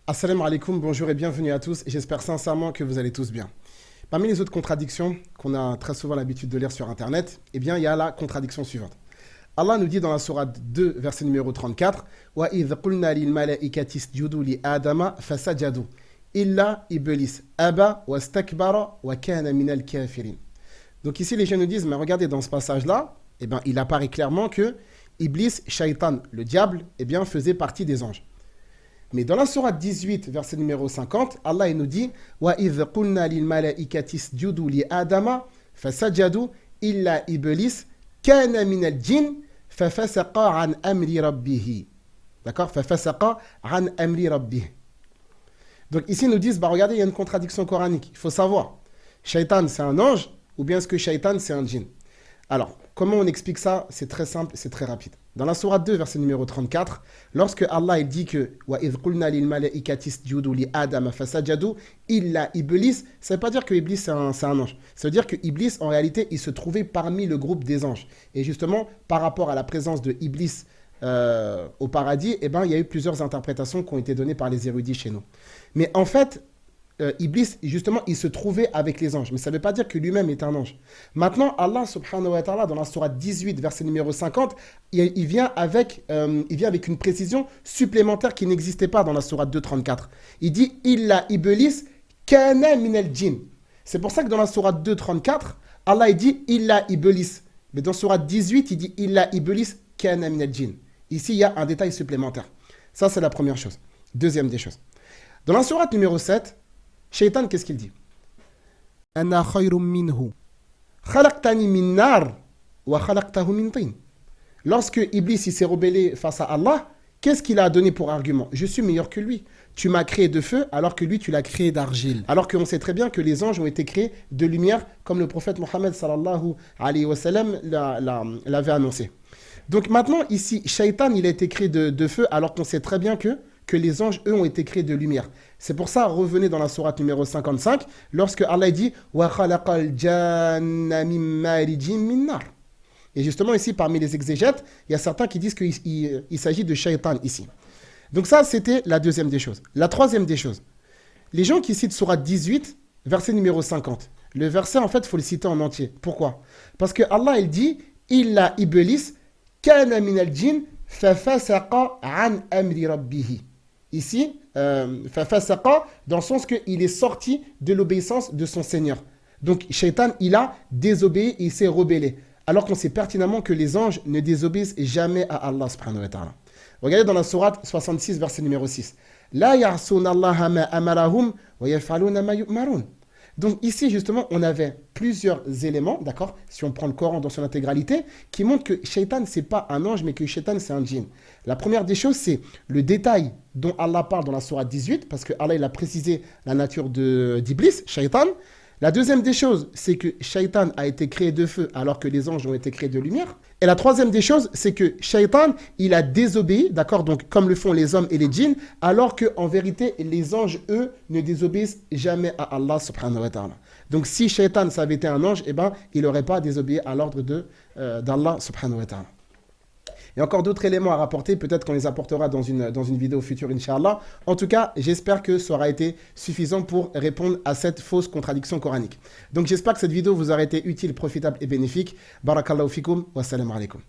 Assalamu alaikum, bonjour et bienvenue à tous. J'espère sincèrement que vous allez tous bien. Parmi les autres contradictions qu'on a très souvent l'habitude de lire sur Internet, eh bien, il y a la contradiction suivante. Allah nous dit dans la sourate 2, verset numéro 34, Wa idh qulna lil malaikati isjudu li Adama fasajadu illa iblis aba wastakbara wa kana minal kafirin. Donc ici, les gens nous disent, mais regardez dans ce passage-là, eh bien, il apparaît clairement que Iblis, Shaitan, le diable, eh bien, faisait partie des anges. Mais dans la sourate 18, verset numéro 50, Allah il nous dit Wa idh qulna lil malaikati isjudu li Adama fasajadu illa iblis kana min al jinn fafasaqa an amri rabbih. D'accord? Fafasaqa an amri rabbih. Donc ici ils nous disent regardez, il y a une contradiction coranique. Il faut savoir, Shaitan c'est un ange ou bien est-ce que Shaitan c'est un djinn? Alors, comment on explique ça? C'est très simple, c'est très rapide. Dans la sourate 2, verset numéro 34, lorsque Allah il dit que Wa idh qulna lil malaikati isjudu li Adama fasajadu illa iblis, ça ne veut pas dire que Iblis c'est un ange. Ça veut dire que Iblis en réalité il se trouvait parmi le groupe des anges. Et justement, par rapport à la présence de Iblis au paradis, eh ben, il y a eu plusieurs interprétations qui ont été données par les érudits chez nous. Mais en fait, Iblis, justement, il se trouvait avec les anges. Mais ça ne veut pas dire que lui-même est un ange. Maintenant, Allah subhanahu wa ta'ala, dans la sourate 18, verset numéro 50, il vient avec une précision supplémentaire qui n'existait pas dans la sourate 2, 34. Il dit « Illa iblis kana minal jinn ». C'est pour ça que dans la sourate 2, 34, Allah il dit « Illa iblis ». Mais dans la sourate 18, il dit « Illa iblis kana minal jinn ». Ici, il y a un détail supplémentaire. Ça, c'est la première chose. Deuxième des choses. Dans la sourate numéro 7, Shaitan, qu'est-ce qu'il dit? Ana khayrum minhu. Khalaqtani min nar wa khalaqtahu min tin. Lorsque Iblis il s'est rebellé face à Allah, qu'est-ce qu'il a donné pour argument? Je suis meilleur que lui. Tu m'as créé de feu alors que lui tu l'as créé d'argile. Alors qu'on sait très bien que les anges ont été créés de lumière comme le prophète Mohammed sallallahu alayhi wa sallam l'avait annoncé. Donc maintenant ici, Shaitan il a été créé de feu alors qu'on sait très bien que les anges, eux, ont été créés de lumière. C'est pour ça, revenez dans la sourate numéro 55, lorsque Allah dit « Wa khalaqal janna min marijin min nar ». Et justement, ici, parmi les exégètes, il y a certains qui disent qu'il s'agit de Shaitan ici. Donc ça, c'était la deuxième des choses. La troisième des choses, les gens qui citent sourate 18, verset numéro 50. Le verset, en fait, il faut le citer en entier. Pourquoi? Parce que Allah, il dit « Illa iblis kana min al-jinn fafasaqa an amri rabbihi ». Ici, fafasaqa, dans le sens qu'il est sorti de l'obéissance de son Seigneur. Donc, Shaitan, il a désobéi et il s'est rebellé. Alors qu'on sait pertinemment que les anges ne désobéissent jamais à Allah subhanahu wa ta'ala. Regardez dans la sourate 66, verset numéro 6. La ya'suna Allah ma amarahum wa yaf'aluna ma yu'marun. Donc ici, justement, on avait plusieurs éléments, d'accord, si on prend le Coran dans son intégralité, qui montrent que Shaitan, ce n'est pas un ange, mais que Shaitan, c'est un djinn. La première des choses, c'est le détail dont Allah parle dans la sourate 18, parce que Allah, il a précisé la nature d'Iblis, Shaitan. La deuxième des choses, c'est que Shaitan a été créé de feu alors que les anges ont été créés de lumière. Et la troisième des choses, c'est que Shaitan, il a désobéi, d'accord, donc comme le font les hommes et les djinns, alors qu'en vérité, les anges, eux, ne désobéissent jamais à Allah subhanahu wa ta'ala. Donc si Shaitan, ça avait été un ange, eh ben, il n'aurait pas désobéi à l'ordre d'Allah subhanahu wa ta'ala. Il y a encore d'autres éléments à rapporter, peut-être qu'on les apportera dans une vidéo future, Inch'Allah. En tout cas, j'espère que ça aura été suffisant pour répondre à cette fausse contradiction coranique. Donc j'espère que cette vidéo vous aura été utile, profitable et bénéfique. Barakallahu fikum, wa salam alaikum.